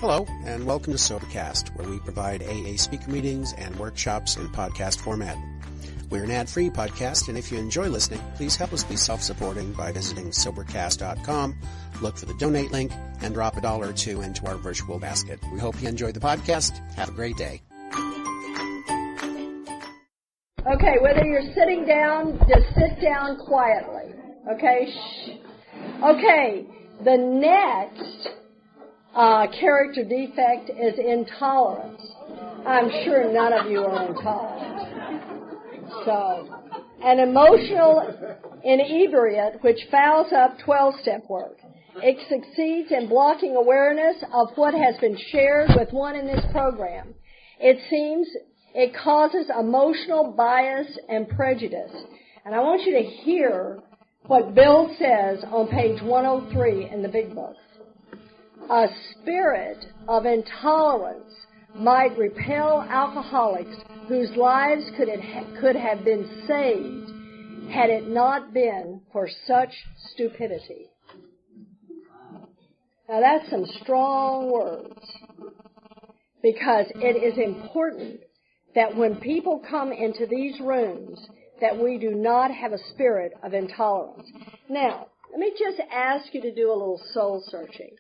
Hello, and welcome to Sobercast, where we provide AA speaker meetings and workshops in podcast format. We're an ad-free podcast, and if you enjoy listening, please help us be self-supporting by visiting Sobercast.com, look for the donate link, and drop $1 or $2 into our virtual basket. We hope you enjoyed the podcast. Have a great day. Okay, whether you're sitting down, just sit down quietly. Okay? Shh. Okay, the next character defect is intolerance. I'm sure none of you are intolerant. So, an emotional inebriate which fouls up 12-step work. It succeeds in blocking awareness of what has been shared with one in this program. It seems it causes emotional bias and prejudice. And I want you to hear what Bill says on page 103 in the Big Book. A spirit of intolerance might repel alcoholics whose lives could have been saved had it not been for such stupidity. Now that's some strong words, because it is important that when people come into these rooms that we do not have a spirit of intolerance. Now, let me just ask you to do a little soul searching.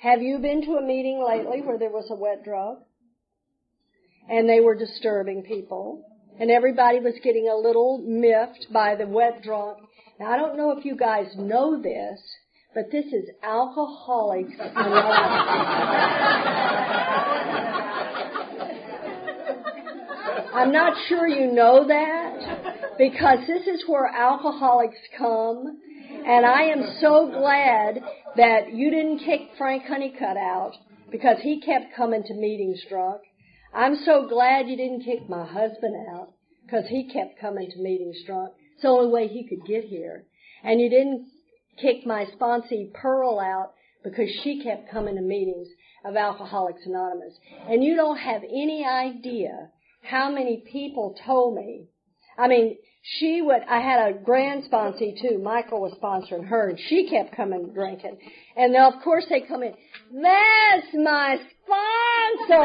Have you been to a meeting lately where there was a wet drug? And they were disturbing people, and everybody was getting a little miffed by the wet drunk. Now, I don't know if you guys know this, but this is Alcoholics Anonymous. I'm not sure you know that, because this is where alcoholics come, and I am so glad that you didn't kick Frank Honeycutt out, because he kept coming to meetings drunk. I'm so glad you didn't kick my husband out, because he kept coming to meetings drunk. It's the only way he could get here. And you didn't kick my sponsee Pearl out, because she kept coming to meetings of Alcoholics Anonymous. And you don't have any idea how many people told me. I mean, I had a grand sponsee too. Michael was sponsoring her, and she kept coming drinking. And then, of course, they come in, that's my sponsor!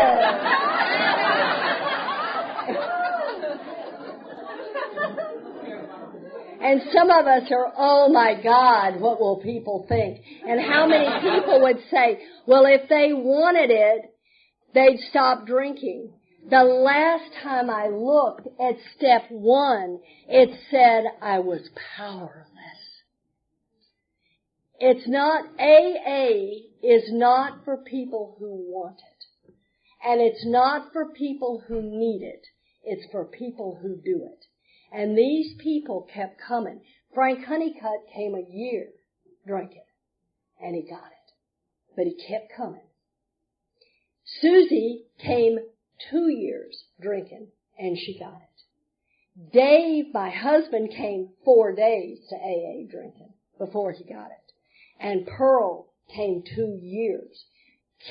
And some of us are, oh my God, what will people think? And how many people would say, well, if they wanted it, they'd stop drinking. The last time I looked at step 1, it said I was powerless. It's not, AA is not for people who want it. And it's not for people who need it. It's for people who do it. And these people kept coming. Frank Honeycutt came a year drinking, and he got it. But he kept coming. Susie came 2 years drinking, and she got it. Dave, my husband, came 4 days to AA drinking before he got it. And Pearl came 2 years.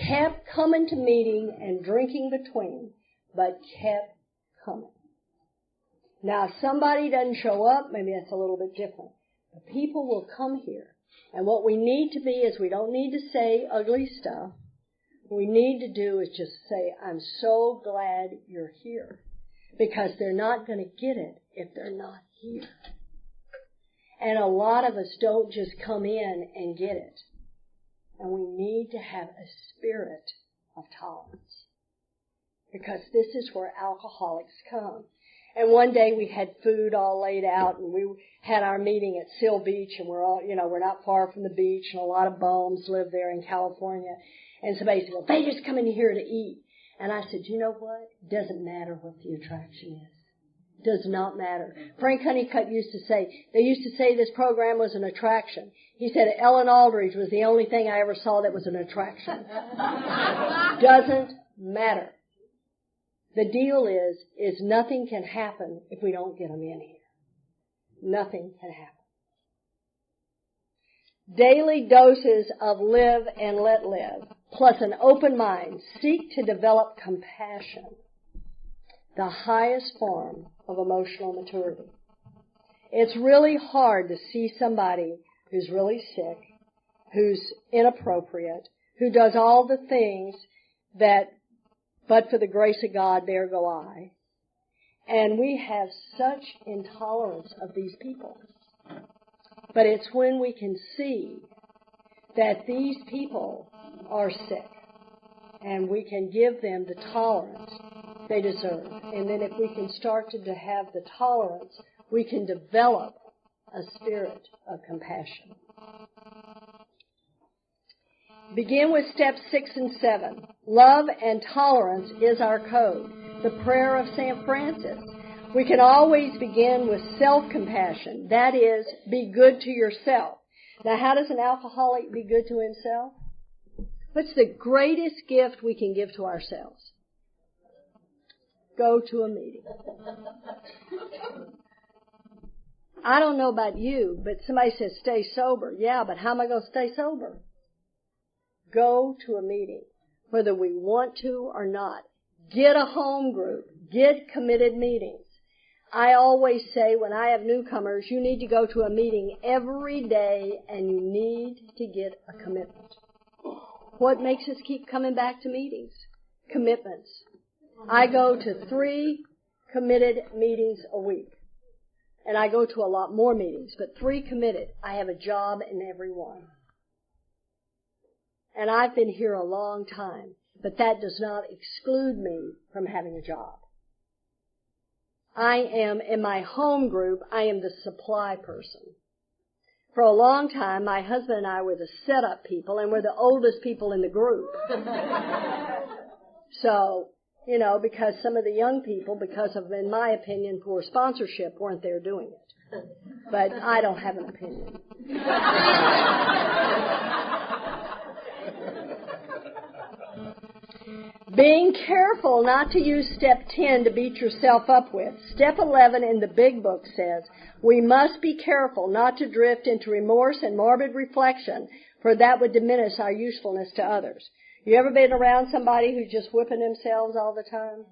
Kept coming to meeting and drinking between, but kept coming. Now, if somebody doesn't show up, maybe that's a little bit different. But people will come here. And what we need to be is we don't need to say ugly stuff. What we need to do is just say, I'm so glad you're here. Because they're not going to get it if they're not here. And a lot of us don't just come in and get it. And we need to have a spirit of tolerance. Because this is where alcoholics come. And one day we had food all laid out, and we had our meeting at Seal Beach, and we're not far from the beach, and a lot of bums live there in California. And somebody said, well, they just come in here to eat. And I said, you know what? It doesn't matter what the attraction is. It does not matter. Frank Honeycutt used to say this program was an attraction. He said Ellen Aldridge was the only thing I ever saw that was an attraction. Doesn't matter. The deal is nothing can happen if we don't get them in here. Nothing can happen. Daily doses of live and let live, plus an open mind, seek to develop compassion, the highest form of emotional maturity. It's really hard to see somebody who's really sick, who's inappropriate, who does all the things that, but for the grace of God, there go I. And we have such intolerance of these people. But it's when we can see that these people are sick and we can give them the tolerance they deserve. And then if we can start to have the tolerance, we can develop a spirit of compassion. Begin with steps 6 and 7. Love and tolerance is our code. The prayer of St. Francis. We can always begin with self-compassion. That is, be good to yourself. Now, how does an alcoholic be good to himself? What's the greatest gift we can give to ourselves? Go to a meeting. I don't know about you, but somebody says stay sober. Yeah, but how am I going to stay sober? Go to a meeting, whether we want to or not. Get a home group. Get committed meetings. I always say when I have newcomers, you need to go to a meeting every day and you need to get a commitment. What makes us keep coming back to meetings? Commitments. I go to 3 committed meetings a week. And I go to a lot more meetings, but 3 committed. I have a job in every one. And I've been here a long time, but that does not exclude me from having a job. I am, in my home group, I am the supply person. For a long time, my husband and I were the setup people, and we're the oldest people in the group. So, because some of the young people, because of, in my opinion, poor sponsorship, weren't there doing it. But I don't have an opinion. Being careful not to use step 10 to beat yourself up with. Step 11 in the big book says, we must be careful not to drift into remorse and morbid reflection, for that would diminish our usefulness to others. You ever been around somebody who's just whipping themselves all the time?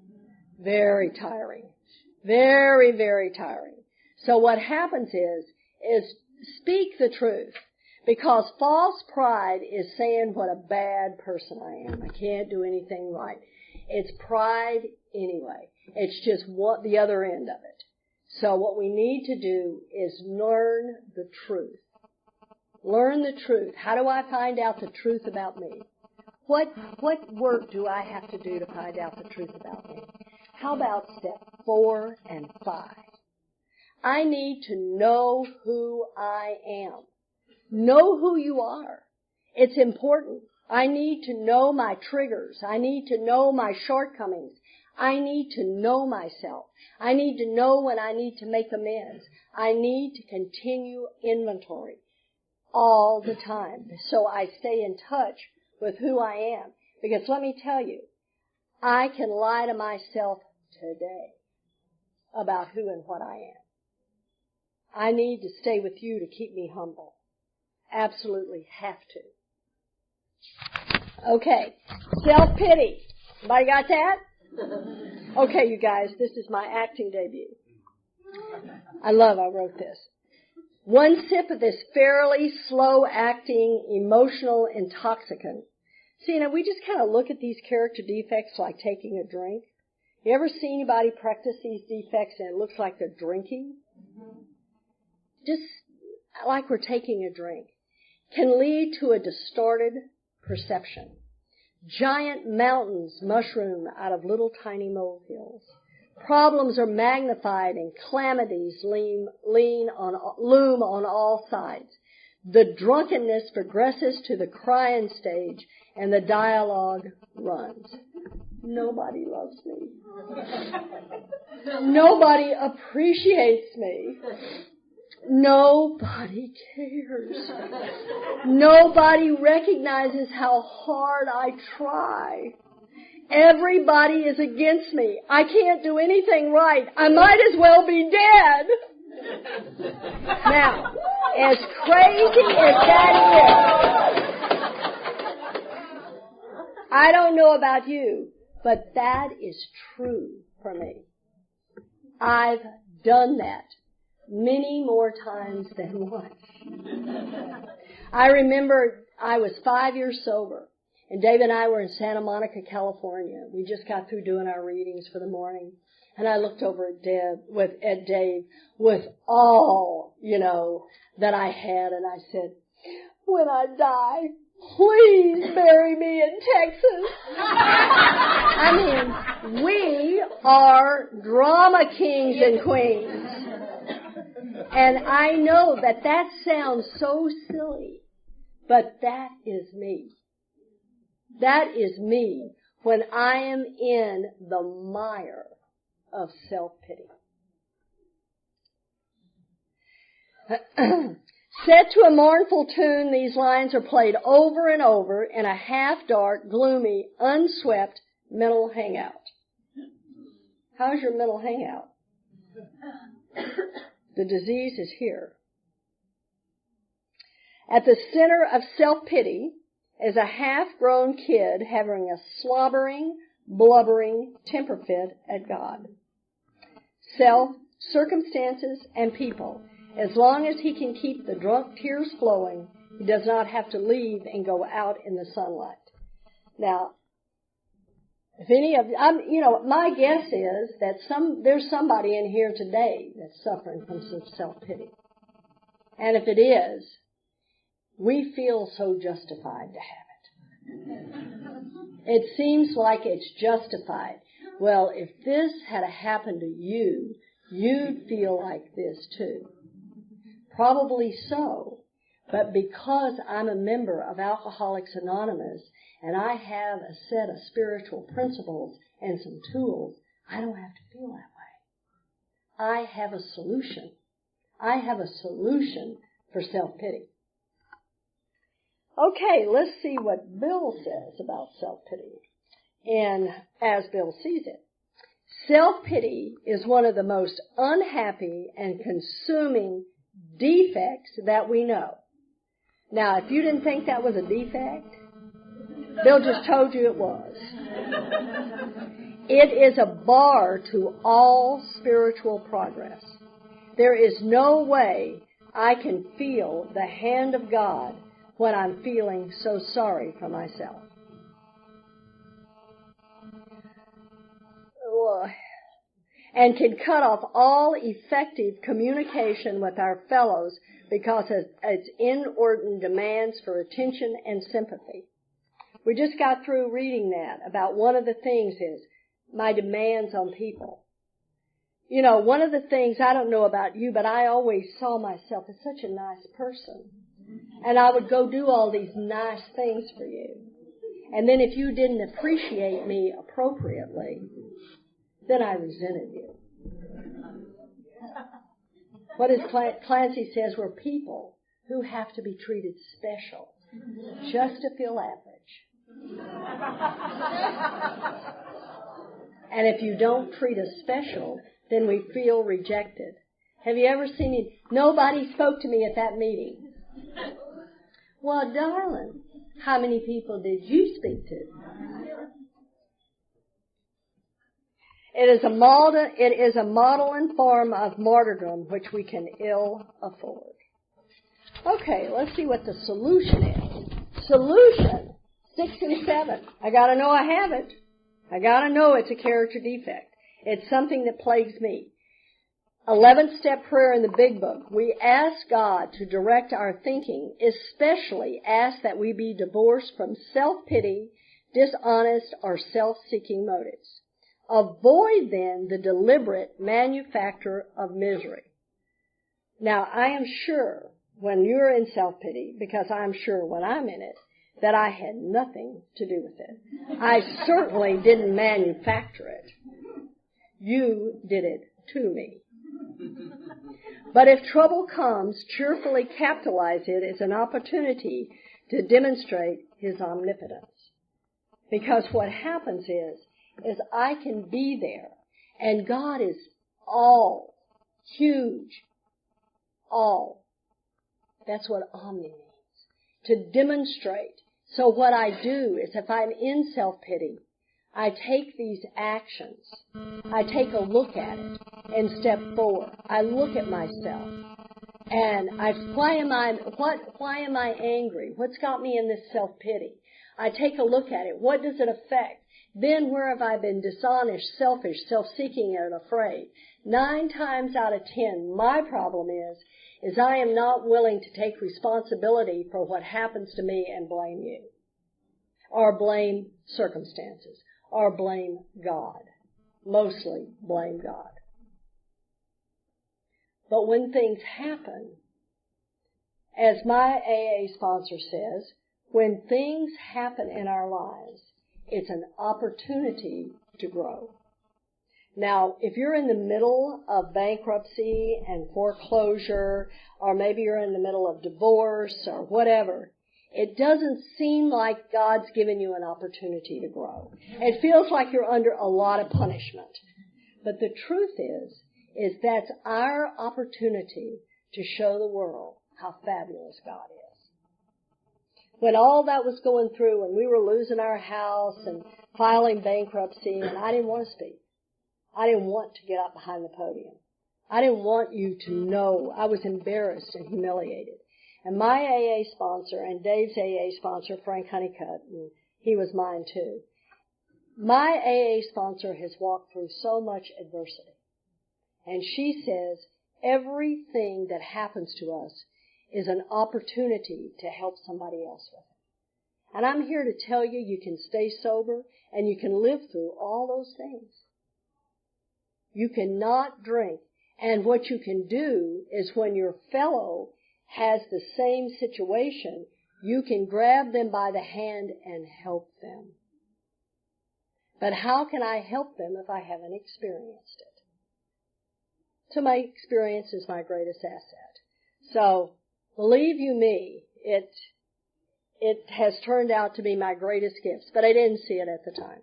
Very tiring. Very, very tiring. So what happens is speak the truth. Because false pride is saying what a bad person I am. I can't do anything right. It's pride anyway. It's just the other end of it. So what we need to do is learn the truth. Learn the truth. How do I find out the truth about me? What work do I have to do to find out the truth about me? How about step 4 and 5? I need to know who I am. Know who you are. It's important. I need to know my triggers. I need to know my shortcomings. I need to know myself. I need to know when I need to make amends. I need to continue inventory all the time so I stay in touch with who I am. Because let me tell you, I can lie to myself today about who and what I am. I need to stay with you to keep me humble. Absolutely have to. Okay, self-pity. Everybody got that? Okay, you guys, this is my acting debut. I wrote this. One sip of this fairly slow-acting emotional intoxicant. See, we just kind of look at these character defects like taking a drink. You ever see anybody practice these defects and it looks like they're drinking? Just like we're taking a drink. Can lead to a distorted perception. Giant mountains mushroom out of little tiny molehills. Problems are magnified and calamities loom on all sides. The drunkenness progresses to the crying stage and the dialogue runs. Nobody loves me. Nobody appreciates me. Nobody cares. Nobody recognizes how hard I try. Everybody is against me. I can't do anything right. I might as well be dead. Now, as crazy as that is, I don't know about you, but that is true for me. I've done that many more times than once. I remember I was 5 years sober, And Dave and I were in Santa Monica, California. We just got through doing our readings for the morning. And I looked over at Dave with all, that I had, and I said, when I die, please bury me in Texas. I mean, we are drama kings and queens. And I know that sounds so silly, but that is me. That is me when I am in the mire of self-pity. Set to a mournful tune, these lines are played over and over in a half-dark, gloomy, unswept mental hangout. How's your mental hangout? The disease is here. At the center of self-pity is a half-grown kid having a slobbering, blubbering temper fit at God. Self, circumstances, and people. As long as he can keep the drunk tears flowing, he does not have to leave and go out in the sunlight. Now, if any of my guess is that there's somebody in here today that's suffering from some self-pity. And if it is, we feel so justified to have it. It seems like it's justified. Well, if this had happened to you, you'd feel like this too. Probably so, but because I'm a member of Alcoholics Anonymous and I have a set of spiritual principles and some tools, I don't have to feel that way. I have a solution. I have a solution for self-pity. Okay, let's see what Bill says about self-pity, and as Bill sees it. Self-pity is one of the most unhappy and consuming defects that we know. Now, if you didn't think that was a defect, Bill just told you it was. It is a bar to all spiritual progress. There is no way I can feel the hand of God when I'm feeling so sorry for myself. And can cut off all effective communication with our fellows because of its inordinate demands for attention and sympathy. We just got through reading that about one of the things is my demands on people. One of the things, I don't know about you, but I always saw myself as such a nice person. And I would go do all these nice things for you. And then if you didn't appreciate me appropriately, then I resented you. What is Clancy says, we're people who have to be treated special just to feel average. And if you don't treat us special, then we feel rejected. Have you ever seen it? Nobody spoke to me at that meeting. Well, darling, how many people did you speak to? It is a model and form of martyrdom which we can ill afford. Okay, let's see what the solution is. Solution, 6 and 7. I gotta know I have it. I gotta know it's a character defect. It's something that plagues me. 11th step prayer in the Big Book. We ask God to direct our thinking, especially ask that we be divorced from self-pity, dishonest, or self-seeking motives. Avoid, then, the deliberate manufacture of misery. Now, I am sure when you're in self-pity, because I'm sure when I'm in it, that I had nothing to do with it. I certainly didn't manufacture it. You did it to me. But if trouble comes, cheerfully capitalize it as an opportunity to demonstrate His omnipotence. Because what happens is I can be there, and God is all, huge, all. That's what omni means, to demonstrate. So what I do is if I'm in self-pity, I take these actions, I take a look at it, and step forward. I look at myself, and why am I angry? What's got me in this self-pity? I take a look at it. What does it affect? Then where have I been dishonest, selfish, self-seeking, and afraid? 9 times out of 10, my problem is I am not willing to take responsibility for what happens to me and blame you, or blame circumstances, or blame God. Mostly blame God. But when things happen, as my AA sponsor says, when things happen in our lives, it's an opportunity to grow. Now, if you're in the middle of bankruptcy and foreclosure, or maybe you're in the middle of divorce or whatever, it doesn't seem like God's given you an opportunity to grow. It feels like you're under a lot of punishment. But the truth is that's our opportunity to show the world how fabulous God is. When all that was going through, when we were losing our house and filing bankruptcy, and I didn't want to speak. I didn't want to get up behind the podium. I didn't want you to know. I was embarrassed and humiliated. And my AA sponsor and Dave's AA sponsor, Frank Honeycutt, and he was mine too. My AA sponsor has walked through so much adversity. And she says everything that happens to us is an opportunity to help somebody else with it. And I'm here to tell you, you can stay sober and you can live through all those things. You cannot drink. And what you can do is when your fellow has the same situation, you can grab them by the hand and help them. But how can I help them if I haven't experienced it? So my experience is my greatest asset. So, believe you me, it has turned out to be my greatest gift, but I didn't see it at the time.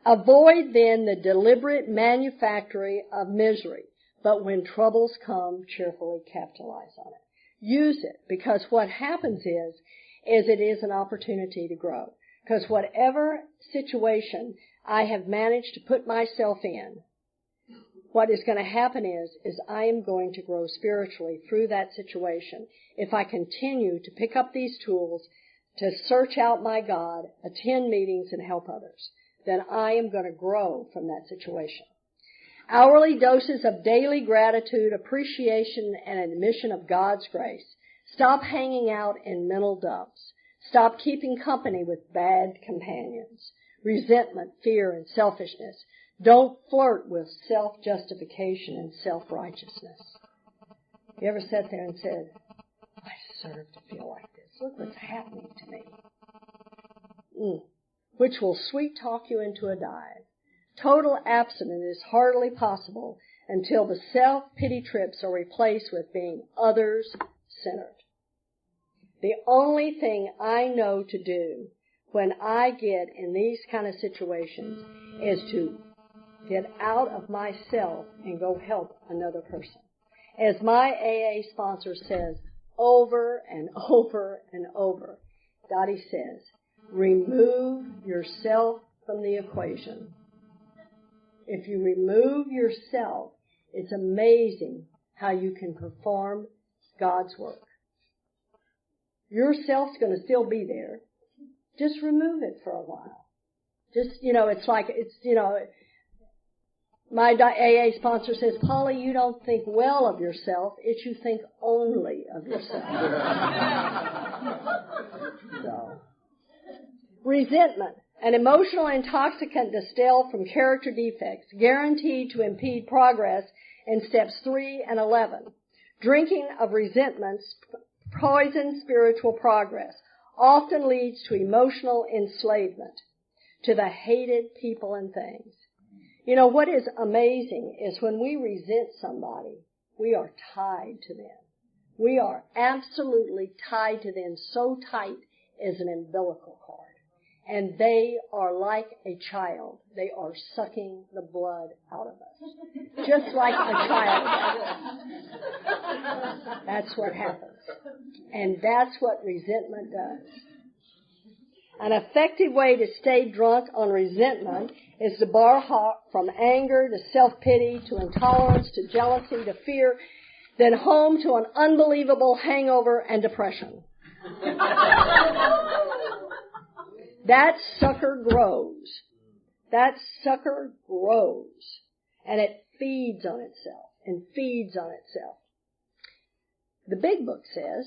Avoid then the deliberate manufacturing of misery, but when troubles come, cheerfully capitalize on it. Use it, because what happens is it is an opportunity to grow. Because whatever situation I have managed to put myself in, what is going to happen is I am going to grow spiritually through that situation if I continue to pick up these tools to search out my God, attend meetings, and help others. Then I am going to grow from that situation. Hourly doses of daily gratitude, appreciation, and admission of God's grace. Stop hanging out in mental dumps. Stop keeping company with bad companions. Resentment, fear, and selfishness. Don't flirt with self-justification and self-righteousness. You ever sat there and said, I deserve to feel like this. Look what's happening to me. Which will sweet-talk you into a dive. Total abstinence is hardly possible until the self-pity trips are replaced with being others-centered. The only thing I know to do when I get in these kind of situations is to get out of myself and go help another person. As my AA sponsor says over and over and over, Dottie says, remove yourself from the equation. If you remove yourself, it's amazing how you can perform God's work. Yourself's going to still be there. Just remove it for a while. Just, my AA sponsor says, Polly, you don't think well of yourself. It's you think only of yourself. So. Resentment, an emotional intoxicant distilled from character defects, guaranteed to impede progress in steps 3 and 11. Drinking of resentments poisons spiritual progress, often leads to emotional enslavement to the hated people and things. You know, what is amazing is when we resent somebody, we are tied to them. We are absolutely tied to them, so tight as an umbilical cord. And they are like a child. They are sucking the blood out of us. Just like a child does. That's what happens. And that's what resentment does. An effective way to stay drunk on resentment is to bar hop from anger to self-pity to intolerance to jealousy to fear, then home to an unbelievable hangover and depression. That sucker grows. That sucker grows. And it feeds on itself and feeds on itself. The Big Book says,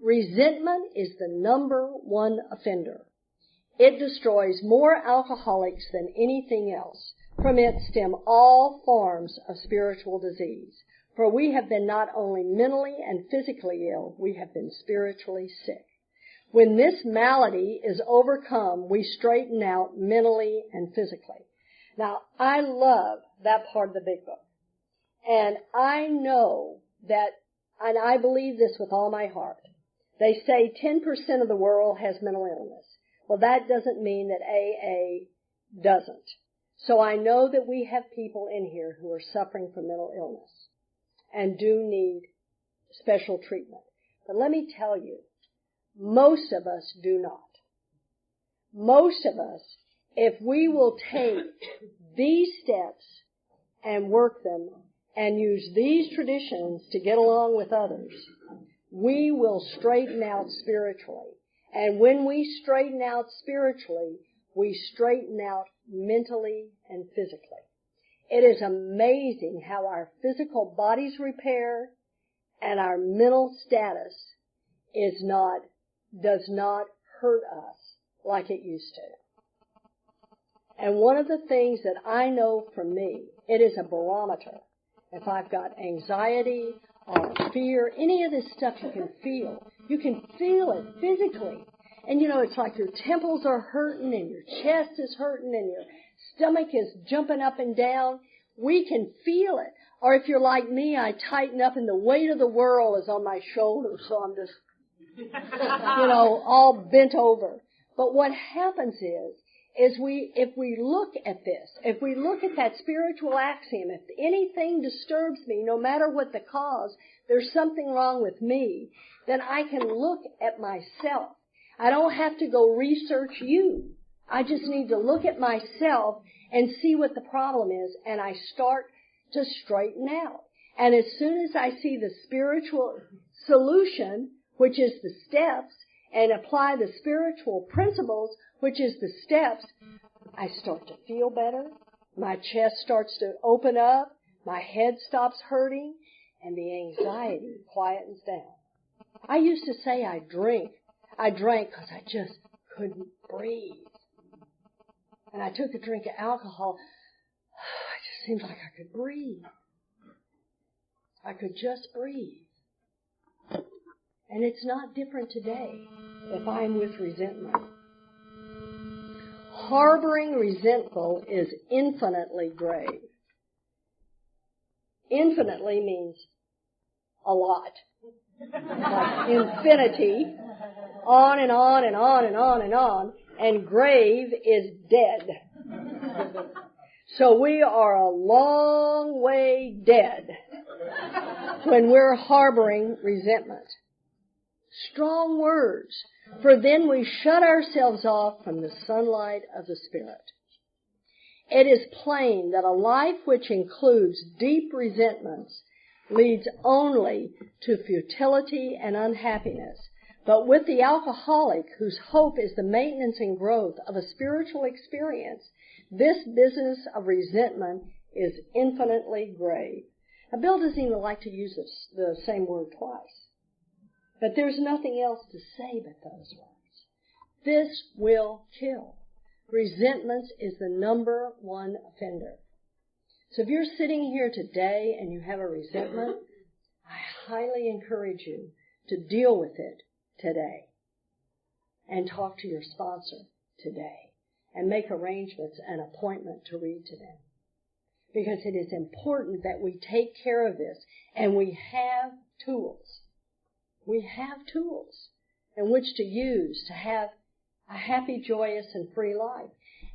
resentment is the number one offender. It destroys more alcoholics than anything else. From it stem all forms of spiritual disease. For we have been not only mentally and physically ill, we have been spiritually sick. When this malady is overcome, we straighten out mentally and physically. Now, I love that part of the Big Book. And I know that, and I believe this with all my heart. They say 10% of the world has mental illness. Well, that doesn't mean that AA doesn't. So I know that we have people in here who are suffering from mental illness and do need special treatment. But let me tell you, most of us do not. Most of us, if we will take these steps and work them and use these traditions to get along with others, we will straighten out spiritually. And when we straighten out spiritually, we straighten out mentally and physically. It is amazing how our physical bodies repair and our mental status does not hurt us like it used to. And one of the things that I know from me, it is a barometer. If I've got anxiety or fear, any of this stuff you can feel. You can feel it physically. And you know, it's like your temples are hurting and your chest is hurting and your stomach is jumping up and down. We can feel it. Or if you're like me, I tighten up and the weight of the world is on my shoulders, so I'm just, all bent over. But what happens is if we look at this, if we look at that spiritual axiom, if anything disturbs me, no matter what the cause, there's something wrong with me, then I can look at myself. I don't have to go research you. I just need to look at myself and see what the problem is, and I start to straighten out. And as soon as I see the spiritual solution, which is the steps, and apply the spiritual principles, which is the steps, I start to feel better. My chest starts to open up. My head stops hurting, and the anxiety quietens down. I used to say I drank because I just couldn't breathe. And I took a drink of alcohol. It just seemed like I could breathe. I could just breathe. And it's not different today if I'm with resentment. Harboring resentful is infinitely grave. Infinitely means a lot. Like infinity, on and on and on and on and on, and grave is dead. So we are a long way dead when we're harboring resentment. Strong words, for then we shut ourselves off from the sunlight of the Spirit. It is plain that a life which includes deep resentments leads only to futility and unhappiness. But with the alcoholic, whose hope is the maintenance and growth of a spiritual experience, this business of resentment is infinitely grave. Now, Bill doesn't even like to use the same word twice. But there's nothing else to say but those words. This will kill. Resentment is the number one offender. So if you're sitting here today and you have a resentment, I highly encourage you to deal with it today and talk to your sponsor today and make arrangements and appointment to read to them. Because it is important that we take care of this, and we have tools. We have tools in which to use to have a happy, joyous, and free life.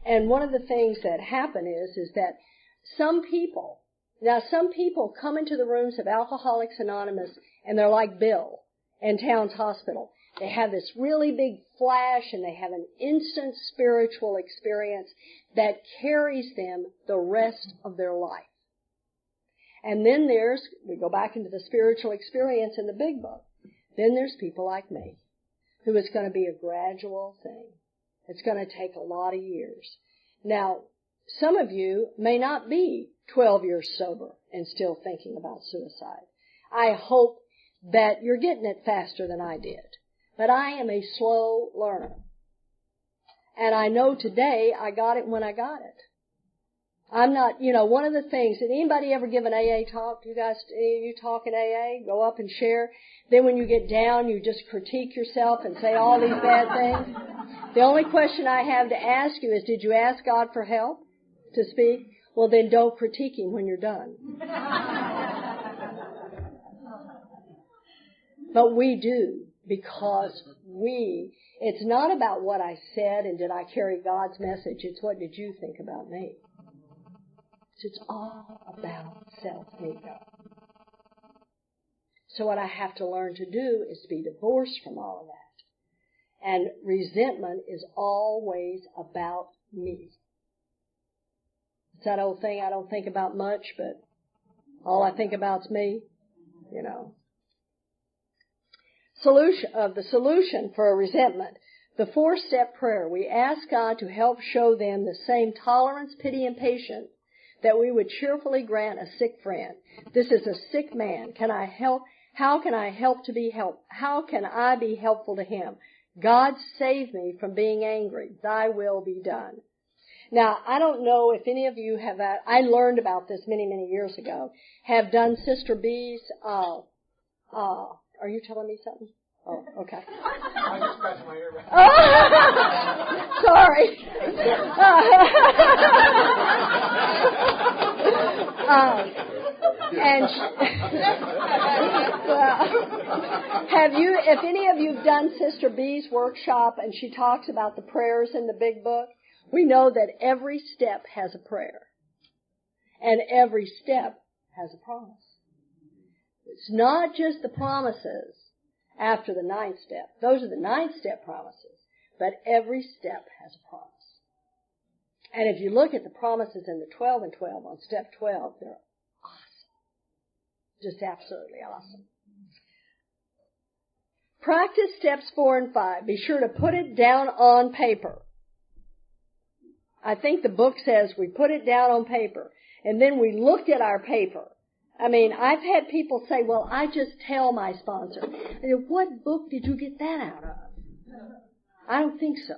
And one of the things that happen is that some people come into the rooms of Alcoholics Anonymous and they're like Bill in Towns Hospital. They have this really big flash and they have an instant spiritual experience that carries them the rest of their life. And then we go back into the spiritual experience in the Big Book. Then there's people like me who it's going to be a gradual thing. It's going to take a lot of years. Now, some of you may not be 12 years sober and still thinking about suicide. I hope that you're getting it faster than I did. But I am a slow learner. And I know today I got it when I got it. I'm not, one of the things, did anybody ever give an AA talk? You guys, any of you talk in AA? Go up and share. Then when you get down, you just critique yourself and say all these bad things. The only question I have to ask you is, did you ask God for help to speak? Well, then don't critique Him when you're done. But we do, because it's not about what I said and did I carry God's message. It's what did you think about me? It's all about self-ego. So what I have to learn to do is to be divorced from all of that. And resentment is always about me. It's that old thing I don't think about much, but all I think about is me, The solution for a resentment, the 4-step prayer. We ask God to help show them the same tolerance, pity, and patience that we would cheerfully grant a sick friend. This is a sick man. Can I help? How can I help to be helped? How can I be helpful to him? God, save me from being angry. Thy will be done. Now, I don't know if any of you have, I learned about this many, many years ago, have done Sister B's, are you telling me something? Oh, okay. I just scratched my ear. Oh, sorry. If any of you have done Sister B's workshop and she talks about the prayers in the big book, we know that every step has a prayer. And every step has a promise. It's not just the promises after the 9th step. Those are the 9th step promises. But every step has a promise. And if you look at the promises in the 12 and 12 on step 12, they're awesome. Just absolutely awesome. Practice steps 4 and 5. Be sure to put it down on paper. I think the book says we put it down on paper. And then we look at our paper. I mean, I've had people say, well, I just tell my sponsor. What book did you get that out of? I don't think so.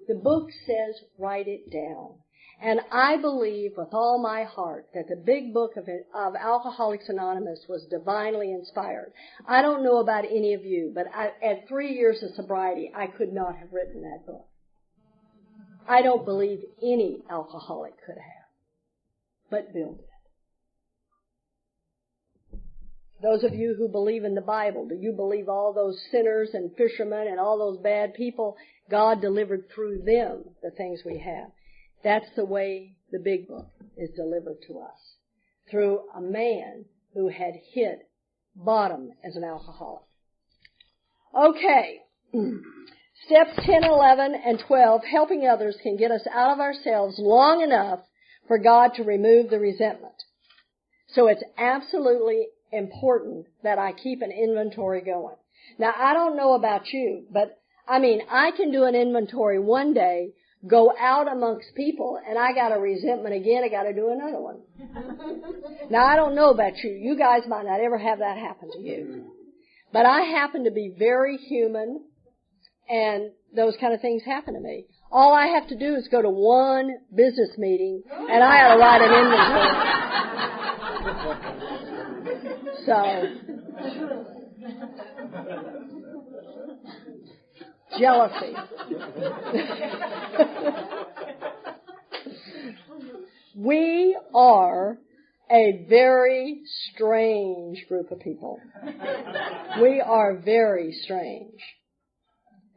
The book says write it down. And I believe with all my heart that the big book of Alcoholics Anonymous was divinely inspired. I don't know about any of you, but at 3 years of sobriety, I could not have written that book. I don't believe any alcoholic could have, but Bill did. Those of you who believe in the Bible, do you believe all those sinners and fishermen and all those bad people, God delivered through them the things we have? That's the way the big book is delivered to us, through a man who had hit bottom as an alcoholic. Okay. Steps 10, 11, and 12, helping others can get us out of ourselves long enough for God to remove the resentment. So it's absolutely important that I keep an inventory going. Now, I don't know about you, but I can do an inventory one day, go out amongst people, and I got a resentment again, I got to do another one. Now, I don't know about you. You guys might not ever have that happen to you. But I happen to be very human, and those kind of things happen to me. All I have to do is go to one business meeting, and I ought to write an inventory. So, jealousy. We are a very strange group of people. We are very strange.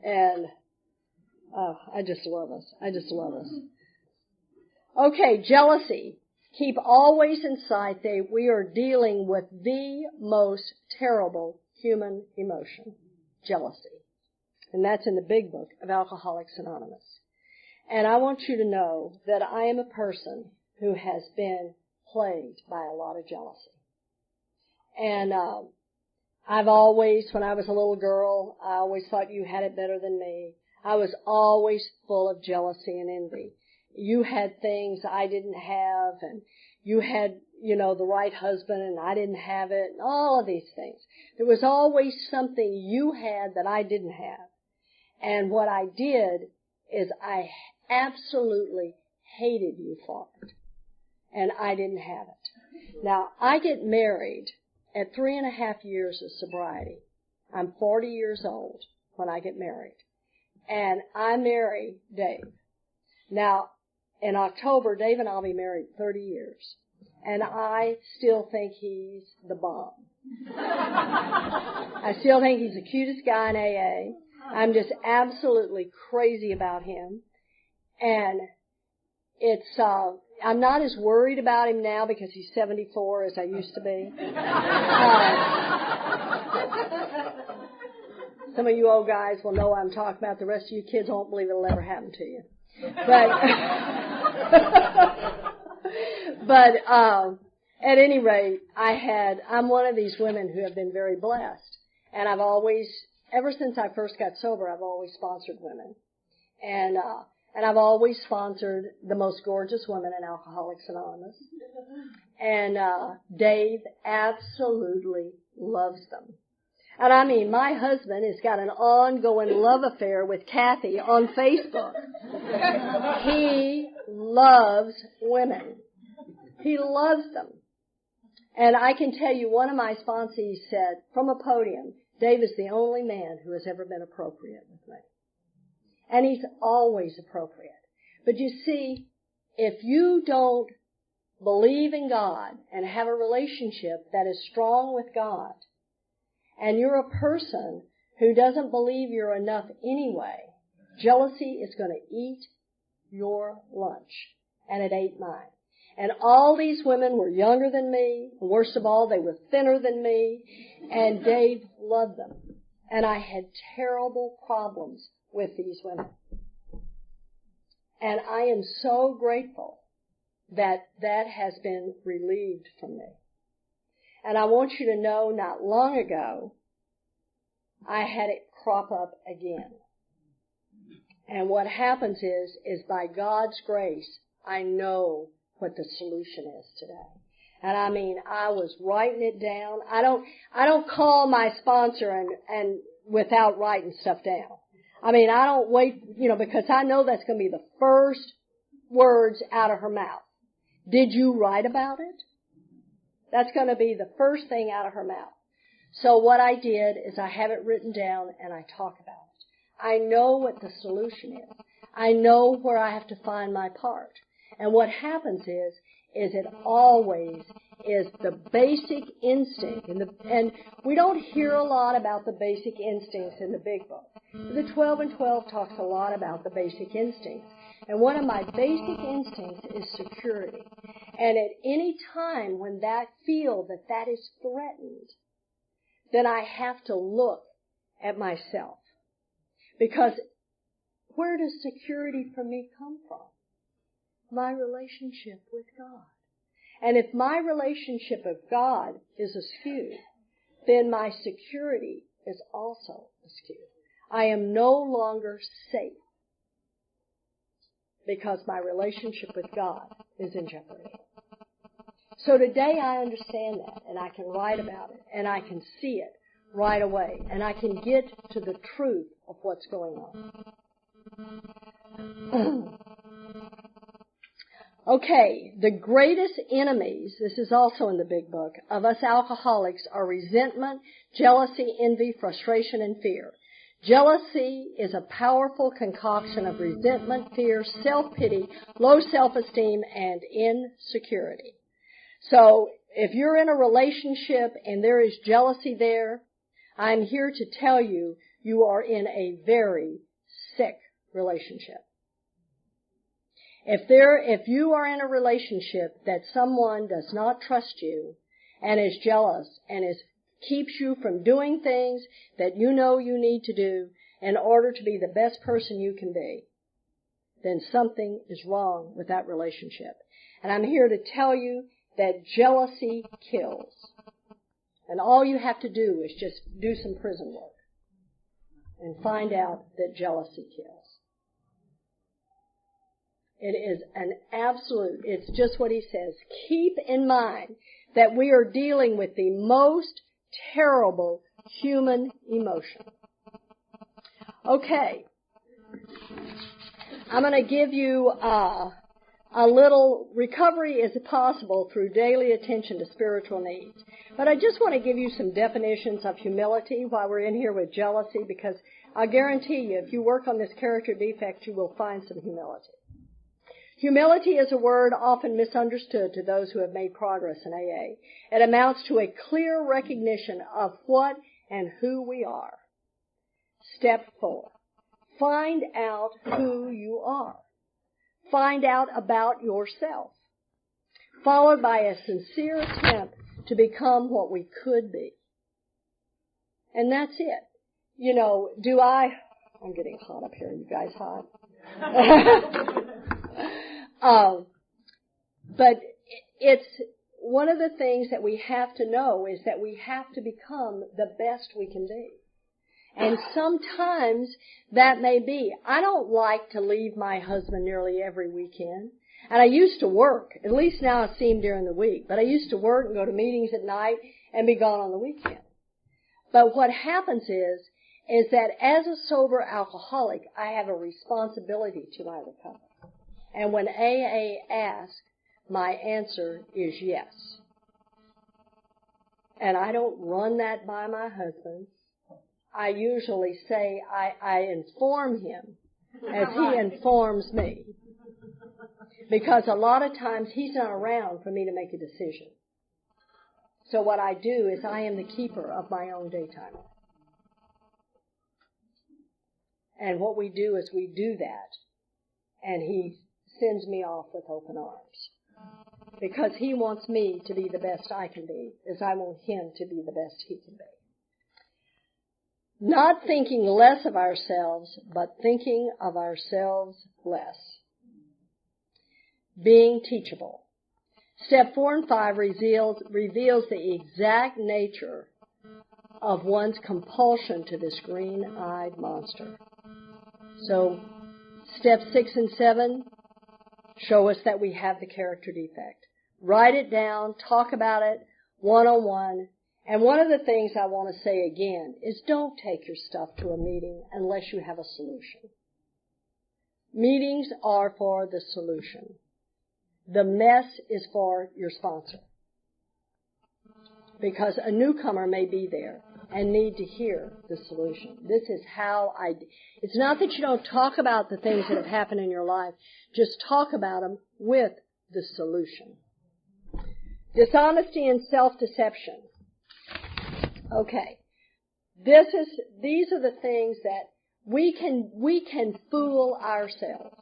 And I just love us. I just love us. Okay, jealousy. Keep always in sight that we are dealing with the most terrible human emotion, jealousy. And that's in the big book of Alcoholics Anonymous. And I want you to know that I am a person who has been plagued by a lot of jealousy. And I've always, when I was a little girl, I always thought you had it better than me. I was always full of jealousy and envy. You had things I didn't have, and you had, the right husband and I didn't have it, and all of these things. There was always something you had that I didn't have. And what I did is I absolutely hated you for it. And I didn't have it. Now, I get married at 3.5 years of sobriety. I'm 40 years old when I get married. And I marry Dave. Now, in October, Dave and I'll be married 30 years. And I still think he's the bomb. I still think he's the cutest guy in AA. I'm just absolutely crazy about him. And it's, I'm not as worried about him now because he's 74 as I used to be. Some of you old guys will know what I'm talking about. The rest of you kids won't believe it'll ever happen to you. But at any rate, I'm one of these women who have been very blessed. And I've always, ever since I first got sober, I've always sponsored women. And I've always sponsored the most gorgeous women in Alcoholics Anonymous. And Dave absolutely loves them. And I mean, my husband has got an ongoing love affair with Kathy on Facebook. He loves women. He loves them. And I can tell you, one of my sponsees said from a podium, Dave is the only man who has ever been appropriate with me. And he's always appropriate. But you see, if you don't believe in God and have a relationship that is strong with God, and you're a person who doesn't believe you're enough anyway, jealousy is going to eat your lunch. And it ate mine. And all these women were younger than me. And worst of all, they were thinner than me. And Dave loved them. And I had terrible problems with these women. And I am so grateful that that has been relieved from me. And I want you to know, not long ago, I had it crop up again. And what happens is by God's grace, I know what the solution is today. And I mean, I was writing it down. I don't call my sponsor and without writing stuff down. I mean, I don't wait, because I know that's going to be the first words out of her mouth. Did you write about it? That's going to be the first thing out of her mouth. So what I did is I have it written down and I talk about it. I know what the solution is. I know where I have to find my part. And what happens is it always is the basic instinct. And we don't hear a lot about the basic instincts in the big book. The 12 and 12 talks a lot about the basic instincts. And one of my basic instincts is security. And at any time when that feel that is threatened, then I have to look at myself. Because where does security for me come from? My relationship with God. And if my relationship with God is askew, then my security is also askew. I am no longer safe because my relationship with God is in jeopardy. So today I understand that, and I can write about it, and I can see it right away, and I can get to the truth of what's going on. Okay, the greatest enemies, this is also in the big book, of us alcoholics are resentment, jealousy, envy, frustration, and fear. Jealousy is a powerful concoction of resentment, fear, self-pity, low self-esteem, and insecurity. So if you're in a relationship and there is jealousy there, I'm here to tell you, you are in a very sick relationship. If you are in a relationship that someone does not trust you and is jealous and keeps you from doing things that you know you need to do in order to be the best person you can be, then something is wrong with that relationship. And I'm here to tell you that jealousy kills. And all you have to do is just do some prison work and find out that jealousy kills. It is an absolute, it's just what he says. Keep in mind that we are dealing with the most terrible human emotion. Okay. I'm going to give you a little recovery is possible through daily attention to spiritual needs. But I just want to give you some definitions of humility while we're in here with jealousy, because I guarantee you, if you work on this character defect, you will find some humility. Humility is a word often misunderstood to those who have made progress in AA. It amounts to a clear recognition of what and who we are. Step 4. Find out who you are. Find out about yourself. Followed by a sincere attempt to become what we could be. And that's it. You know, I'm getting hot up here. You guys hot? But it's one of the things that we have to know is that we have to become the best we can be. And sometimes that may be, I don't like to leave my husband nearly every weekend. And I used to work, at least now I see him during the week, but I used to work and go to meetings at night and be gone on the weekend. But what happens is that as a sober alcoholic, I have a responsibility to my recovery. And when AA asks, my answer is yes. And I don't run that by my husband. I usually say I inform him as he informs me. Because a lot of times he's not around for me to make a decision. So what I do is I am the keeper of my own daytime. And what we do is we do that. And he sends me off with open arms. Because he wants me to be the best I can be, as I want him to be the best he can be. Not thinking less of ourselves, but thinking of ourselves less. Being teachable. Step 4 and 5 reveals the exact nature of one's compulsion to this green-eyed monster. So, steps 6 and 7 show us that we have the character defect. Write it down, talk about it, one-on-one. And one of the things I want to say again is don't take your stuff to a meeting unless you have a solution. Meetings are for the solution. The mess is for your sponsor. Because a newcomer may be there and need to hear the solution. This is how it's not that you don't talk about the things that have happened in your life. Just talk about them with the solution. Dishonesty and self-deception. Okay. These are the things that we can fool ourselves.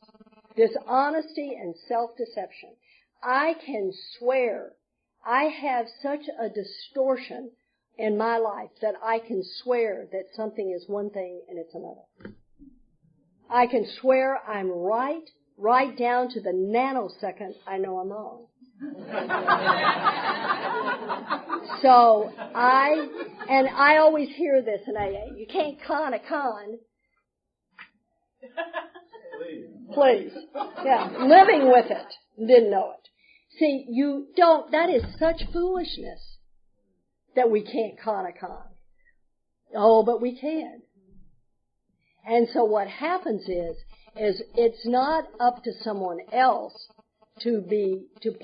Dishonesty and self-deception. I can swear. I have such a distortion in my life that I can swear that something is one thing and it's another. I can swear I'm right down to the nanosecond I know I'm wrong. So I always hear this in AA. You can't con a con. Please. Yeah, living with it. Didn't know it. See, that is such foolishness that we can't con a con. Oh, but we can. And so what happens is it's not up to someone else to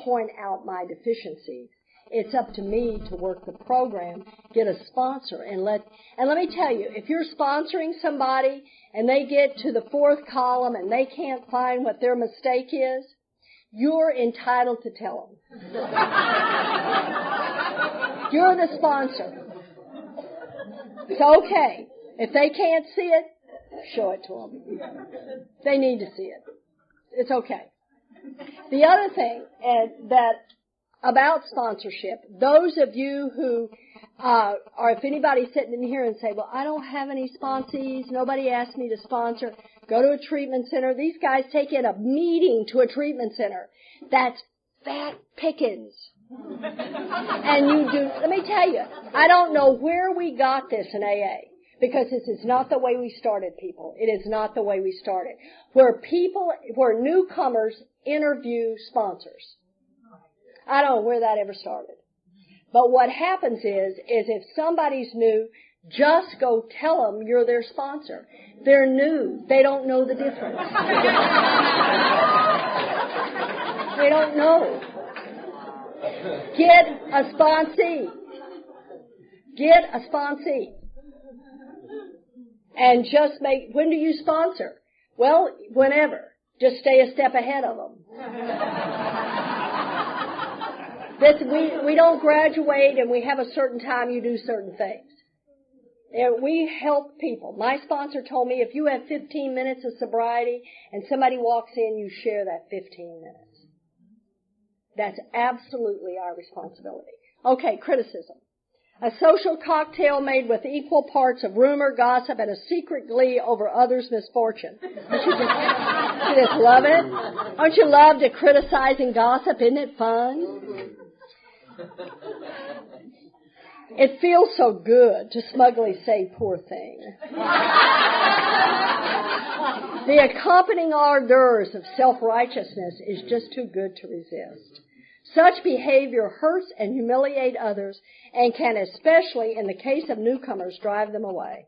point out my deficiencies. It's up to me to work the program, get a sponsor, and let me tell you, if you're sponsoring somebody and they get to the 4th column and they can't find what their mistake is, you're entitled to tell them. You're the sponsor. It's okay. If they can't see it, show it to them. They need to see it. It's okay. The other thing about sponsorship, those of you who or if anybody's sitting in here and say, well, I don't have any sponsees, nobody asked me to sponsor, go to a treatment center. These guys take in a meeting to a treatment center. That's fat pickings. And you do, let me tell you, I don't know where we got this in AA, because this is not the way we started, people. It is not the way we started. Where newcomers interview sponsors. I don't know where that ever started. But what happens is if somebody's new, just go tell them you're their sponsor. They're new. They don't know the difference. They don't know. Get a sponsee. Get a sponsee. And just when do you sponsor? Well, whenever. Just stay a step ahead of them. We don't graduate and we have a certain time you do certain things. We help people. My sponsor told me if you have 15 minutes of sobriety and somebody walks in, you share that 15 minutes. That's absolutely our responsibility. Okay, criticism. A social cocktail made with equal parts of rumor, gossip, and a secret glee over others' misfortune. Don't you just love it? Don't you love to criticize and gossip? Isn't it fun? It feels so good to smugly say, poor thing. The accompanying ardors of self-righteousness is just too good to resist. Such behavior hurts and humiliates others and can, especially in the case of newcomers, drive them away.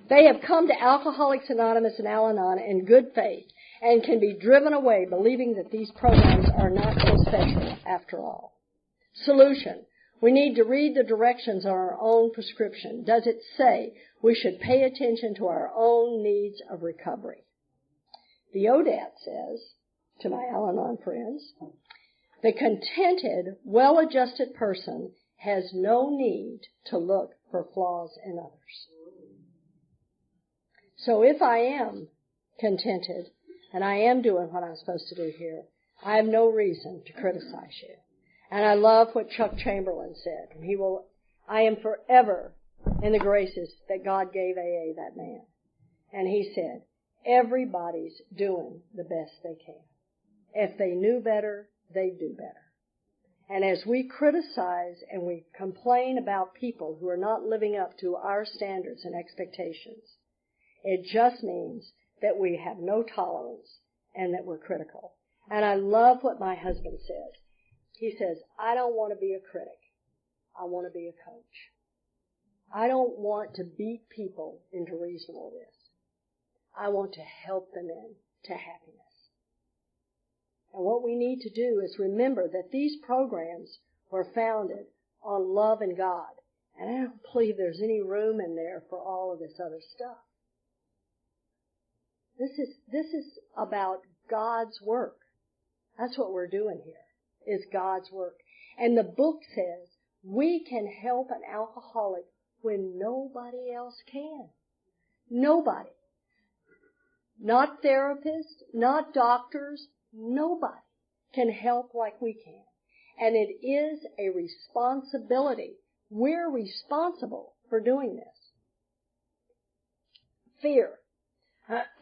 They have come to Alcoholics Anonymous and Al-Anon in good faith and can be driven away believing that these programs are not so special after all. Solution. We need to read the directions on our own prescription. Does it say we should pay attention to our own needs of recovery? The ODAT says, to my Al-Anon friends, the contented, well-adjusted person has no need to look for flaws in others. So if I am contented and I am doing what I'm supposed to do here, I have no reason to criticize you. And I love what Chuck Chamberlain said. I am forever in the graces that God gave AA, that man. And he said, everybody's doing the best they can. If they knew better, they'd do better. And as we criticize and we complain about people who are not living up to our standards and expectations, it just means that we have no tolerance and that we're critical. And I love what my husband says. He says, I don't want to be a critic. I want to be a coach. I don't want to beat people into reasonableness. I want to help them into happiness. And what we need to do is remember that these programs were founded on love and God. And I don't believe there's any room in there for all of this other stuff. This is about God's work. That's what we're doing here, is God's work. And the book says we can help an alcoholic when nobody else can. Nobody. Not therapists, not doctors, nobody can help like we can. And it is a responsibility. We're responsible for doing this. Fear.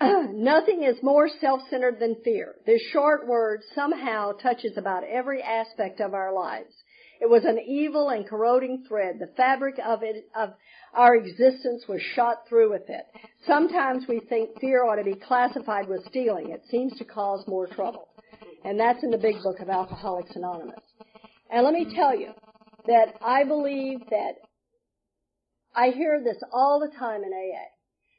Nothing is more self-centered than fear. This short word somehow touches about every aspect of our lives. It was an evil and corroding thread. The fabric of our existence was shot through with it. Sometimes we think fear ought to be classified with stealing. It seems to cause more trouble. And that's in the big book of Alcoholics Anonymous. And let me tell you that I believe that I hear this all the time in AA.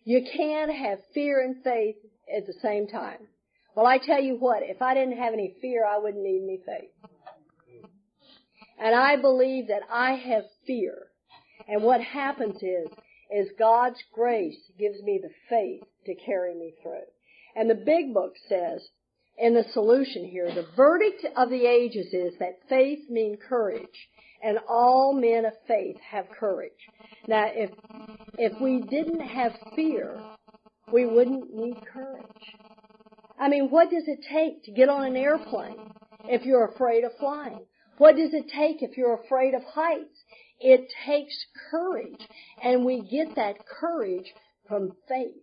You can't have fear and faith at the same time. Well, I tell you what, if I didn't have any fear, I wouldn't need any faith. And I believe that I have fear. And what happens is God's grace gives me the faith to carry me through. And the big book says, in the solution here, the verdict of the ages is that faith means courage, and all men of faith have courage. Now, if we didn't have fear, we wouldn't need courage. I mean, what does it take to get on an airplane if you're afraid of flying? What does it take if you're afraid of heights? It takes courage, and we get that courage from faith,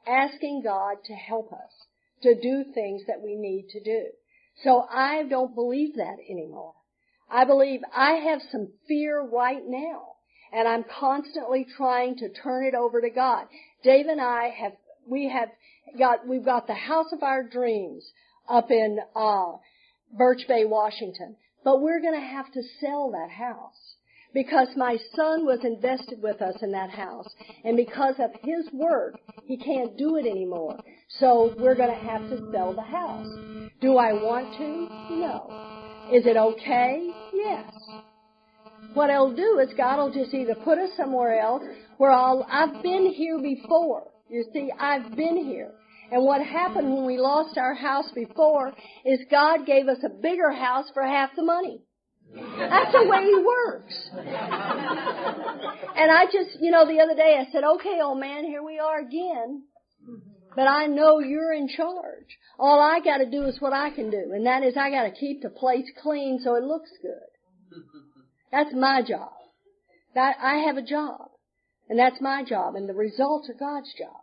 asking God to help us to do things that we need to do. So I don't believe that anymore. I believe I have some fear right now, and I'm constantly trying to turn it over to God. Dave and I we've got the house of our dreams up in Birch Bay, Washington, but we're going to have to sell that house because my son was invested with us in that house, and because of his work, he can't do it anymore. So we're going to have to sell the house. Do I want to? No. Is it okay? Yes. What I'll do is God will just either put us somewhere else where I've been here before. You see, I've been here. And what happened when we lost our house before is God gave us a bigger house for half the money. That's the way He works. And I just, the other day I said, okay, old man, here we are again. But I know you're in charge. All I got to do is what I can do, and that is I got to keep the place clean so it looks good. That's my job. That I have a job, and that's my job, and the results are God's job.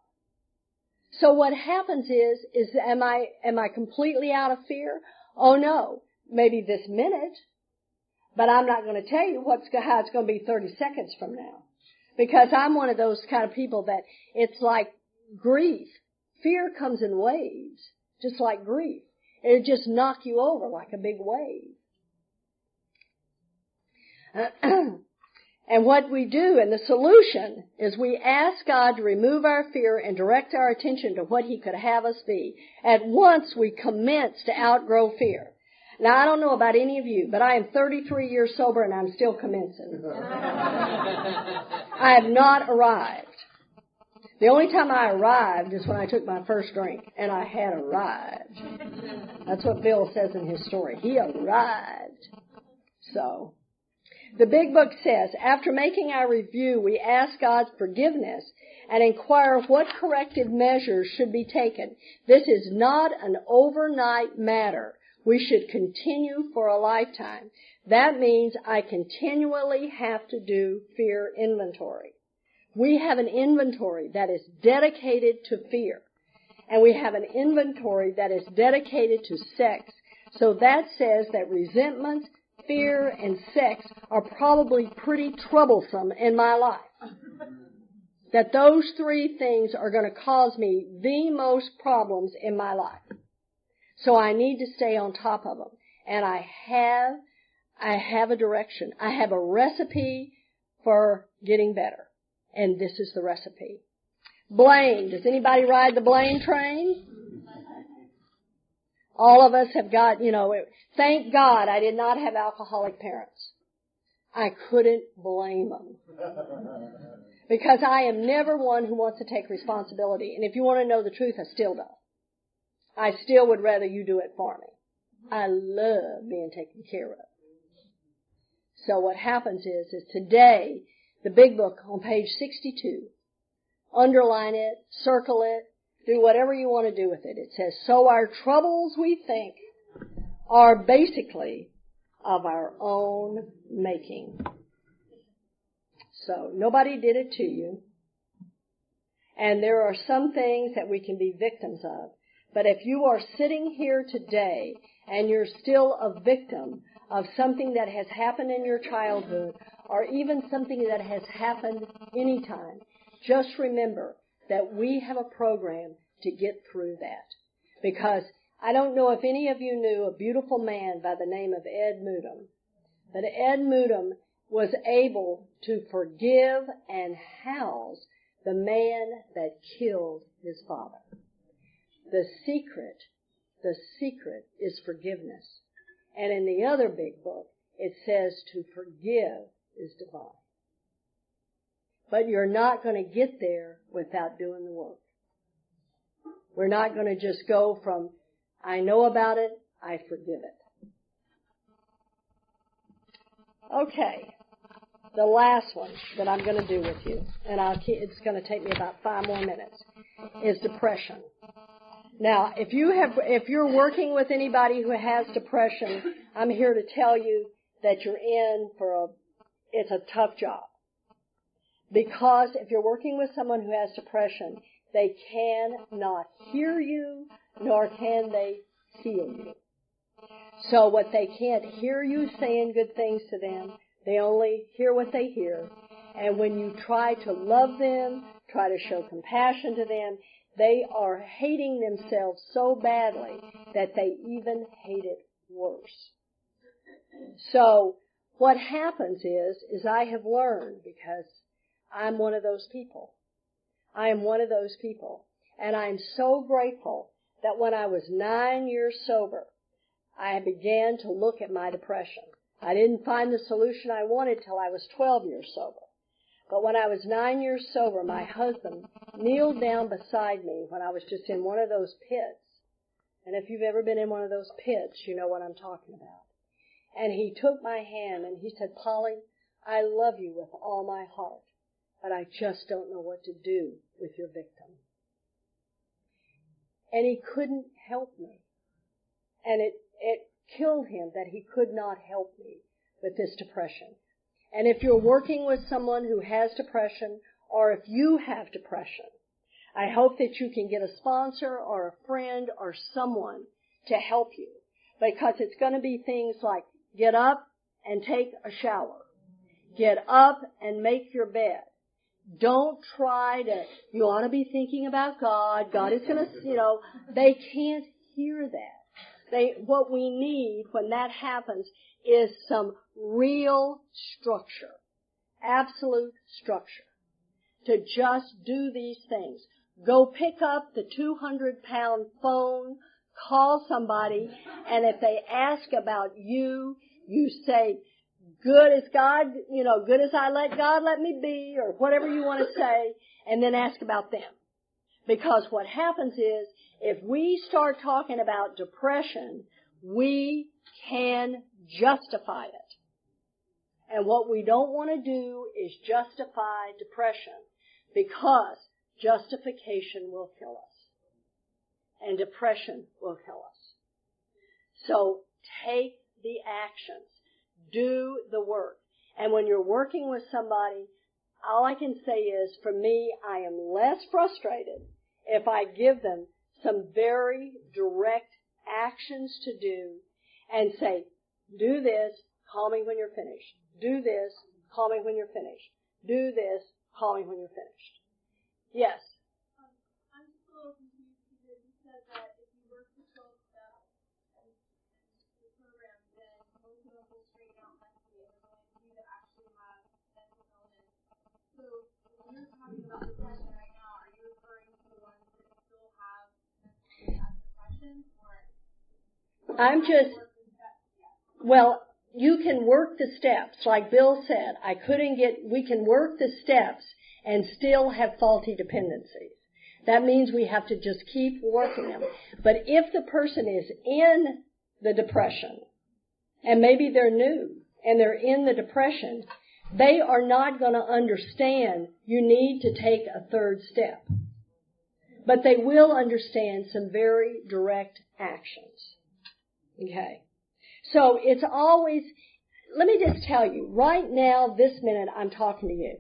So what happens is am I completely out of fear? Oh no, maybe this minute, but I'm not going to tell you how it's going to be 30 seconds from now, because I'm one of those kind of people that it's like grief. Fear comes in waves, just like grief. It'll just knock you over like a big wave. And what we do, and the solution, is we ask God to remove our fear and direct our attention to what He could have us be. At once we commence to outgrow fear. Now, I don't know about any of you, but I am 33 years sober and I'm still commencing. I have not arrived. The only time I arrived is when I took my first drink, and I had arrived. That's what Bill says in his story. He arrived. So, the Big Book says, after making our review, we ask God's forgiveness and inquire what corrective measures should be taken. This is not an overnight matter. We should continue for a lifetime. That means I continually have to do fear inventory. We have an inventory that is dedicated to fear. And we have an inventory that is dedicated to sex. So that says that resentment, fear, and sex are probably pretty troublesome in my life. That those three things are going to cause me the most problems in my life. So I need to stay on top of them. And I have a direction. I have a recipe for getting better. And this is the recipe. Blame. Does anybody ride the blame train? All of us have got, thank God I did not have alcoholic parents. I couldn't blame them. Because I am never one who wants to take responsibility. And if you want to know the truth, I still don't. I still would rather you do it for me. I love being taken care of. So what happens is today, the Big Book on page 62, underline it, circle it, do whatever you want to do with it. It says, so our troubles, we think, are basically of our own making. So nobody did it to you. And there are some things that we can be victims of. But if you are sitting here today and you're still a victim of something that has happened in your childhood or even something that has happened anytime, just remember that we have a program to get through that. Because I don't know if any of you knew a beautiful man by the name of Ed Moodham. But Ed Moodham was able to forgive and house the man that killed his father. The secret is forgiveness. And in the other Big Book, it says to forgive is divine. But you're not going to get there without doing the work. We're not going to just go from, I know about it, I forgive it. Okay. The last one that I'm going to do with you, and it's going to take me about 5 more minutes, is depression. Now, if you're working with anybody who has depression, I'm here to tell you that you're in for it's a tough job. Because if you're working with someone who has depression, they cannot hear you, nor can they feel you. So what they can't hear you saying good things to them, they only hear what they hear. And when you try to love them, try to show compassion to them, they are hating themselves so badly that they even hate it worse. So what happens is I have learned, because I'm one of those people. I am one of those people. And I'm so grateful that when I was 9 years sober, I began to look at my depression. I didn't find the solution I wanted till I was 12 years sober. But when I was 9 years sober, my husband kneeled down beside me when I was just in one of those pits. And if you've ever been in one of those pits, you know what I'm talking about. And he took my hand and he said, "Polly, I love you with all my heart, but I just don't know what to do with your victim." And he couldn't help me. And it killed him that he could not help me with this depression. And if you're working with someone who has depression, or if you have depression, I hope that you can get a sponsor or a friend or someone to help you. Because it's going to be things like get up and take a shower. Get up and make your bed. Don't try to, you ought to be thinking about God. God is going to, they can't hear that. What we need when that happens is some real structure, absolute structure, to just do these things. Go pick up the 200-pound phone, call somebody, and if they ask about you, you say, good as God, good as I let God let me be, or whatever you want to say, and then ask about them. Because what happens is, if we start talking about depression, we can justify it. And what we don't want to do is justify depression, because justification will kill us. And depression will kill us. So take the actions. Do the work. And when you're working with somebody, all I can say is, for me, I am less frustrated if I give them some very direct actions to do and say, do this, call me when you're finished. Do this, call me when you're finished. Do this, call me when you're finished. Yes? I'm just a little confused because you said that if you work the 12 steps and the program, then most of them will straighten out mentally, and there's only a few that actually have mental illness. So when you're talking about depression right now, are you referring to the ones that still have mental illness as depression, or well, you can work the steps. Like Bill said, we can work the steps and still have faulty dependencies. That means we have to just keep working them. But if the person is in the depression, and maybe they're new, and they're in the depression, they are not going to understand you need to take a third step. But they will understand some very direct actions. Okay? So it's always, let me just tell you, right now, this minute, I'm talking to you.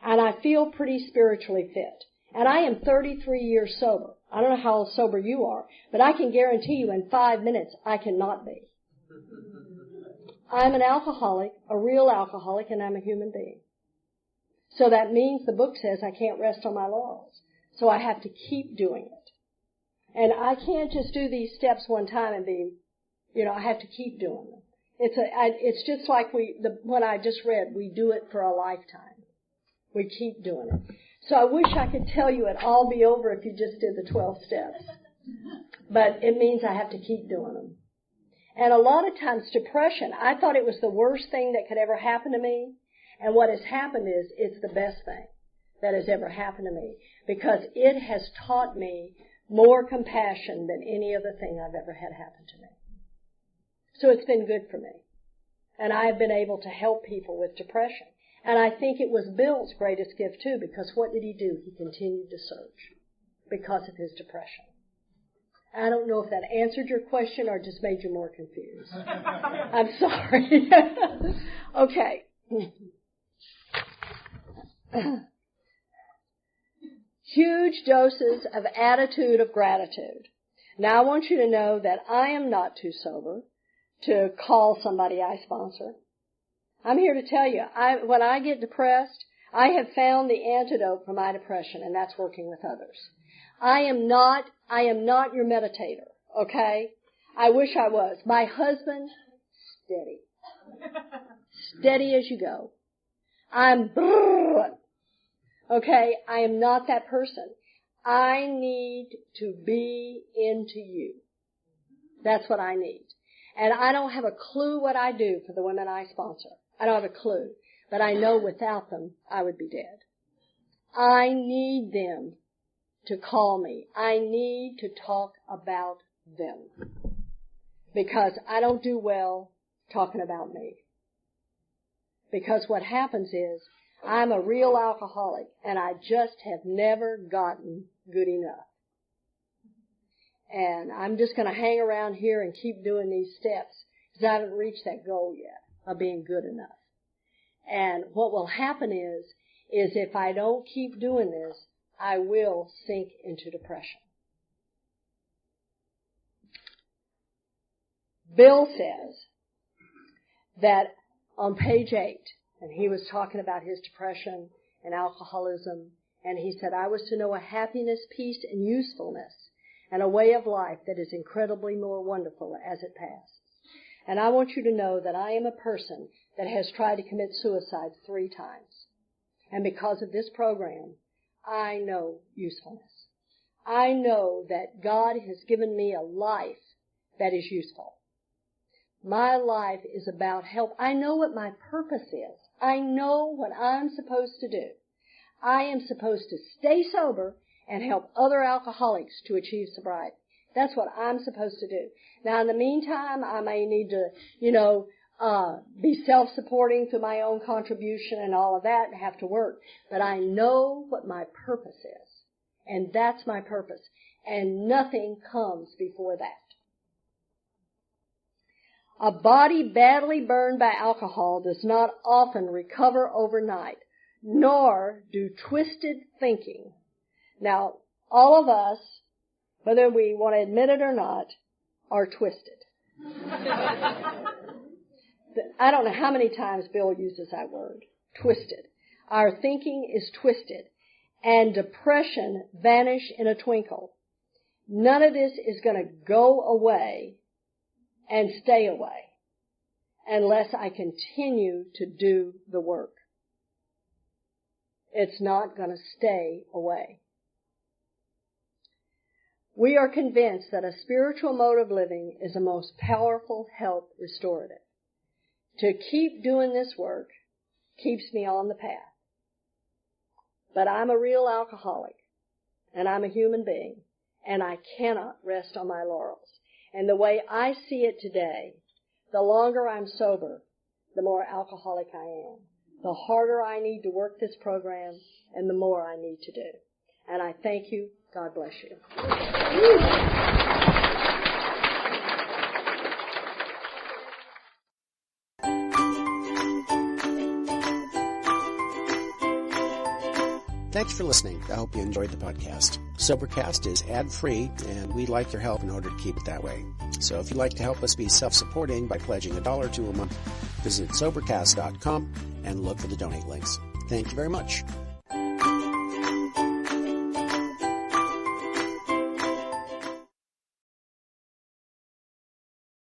And I feel pretty spiritually fit. And I am 33 years sober. I don't know how sober you are, but I can guarantee you in 5 minutes I cannot be. I'm an alcoholic, a real alcoholic, and I'm a human being. So that means the book says I can't rest on my laurels. So I have to keep doing it. And I can't just do these steps one time and be, I have to keep doing them. It's just like what I just read, we do it for a lifetime. We keep doing it. So I wish I could tell you it'd all be over if you just did the 12 steps. But it means I have to keep doing them. And a lot of times depression, I thought it was the worst thing that could ever happen to me. And what has happened is it's the best thing that has ever happened to me, because it has taught me more compassion than any other thing I've ever had happen to me. So it's been good for me. And I've been able to help people with depression. And I think it was Bill's greatest gift too, because what did he do? He continued to search because of his depression. I don't know if that answered your question or just made you more confused. I'm sorry. Okay. Huge doses of attitude of gratitude. Now I want you to know that I am not too sober to call somebody I sponsor. I'm here to tell you, when I get depressed, I have found the antidote for my depression, and that's working with others. I am not your meditator, okay? I wish I was. My husband, steady. Steady as you go. I'm okay? I am not that person. I need to be into you. That's what I need. And I don't have a clue what I do for the women I sponsor. I don't have a clue. But I know without them, I would be dead. I need them to call me. I need to talk about them. Because I don't do well talking about me. Because what happens is, I'm a real alcoholic, and I just have never gotten good enough. And I'm just going to hang around here and keep doing these steps, because I haven't reached that goal yet of being good enough. And what will happen is if I don't keep doing this, I will sink into depression. Bill says that on page 8, and he was talking about his depression and alcoholism, and he said, I was to know a happiness, peace, and usefulness, and a way of life that is incredibly more wonderful as it passes. And I want you to know that I am a person that has tried to commit suicide 3 times. And because of this program, I know usefulness. I know that God has given me a life that is useful. My life is about help. I know what my purpose is. I know what I'm supposed to do. I am supposed to stay sober and help other alcoholics to achieve sobriety. That's what I'm supposed to do. Now, in the meantime, I may need to, be self-supporting through my own contribution and all of that and have to work. But I know what my purpose is. And that's my purpose. And nothing comes before that. A body badly burned by alcohol does not often recover overnight, nor do twisted thinking. Now, all of us, whether we want to admit it or not, are twisted. I don't know how many times Bill uses that word, twisted. Our thinking is twisted, and depression vanish in a twinkle. None of this is going to go away and stay away unless I continue to do the work. It's not going to stay away. We are convinced that a spiritual mode of living is the most powerful health restorative. To keep doing this work keeps me on the path. But I'm a real alcoholic, and I'm a human being, and I cannot rest on my laurels. And the way I see it today, the longer I'm sober, the more alcoholic I am. The harder I need to work this program, and the more I need to do. And I thank you. God bless you. Thanks for listening. I hope you enjoyed the podcast. Sobercast is ad-free, and we'd like your help in order to keep it that way. So if you'd like to help us be self-supporting by pledging $1 or $2 a month, visit Sobercast.com and look for the donate links. Thank you very much.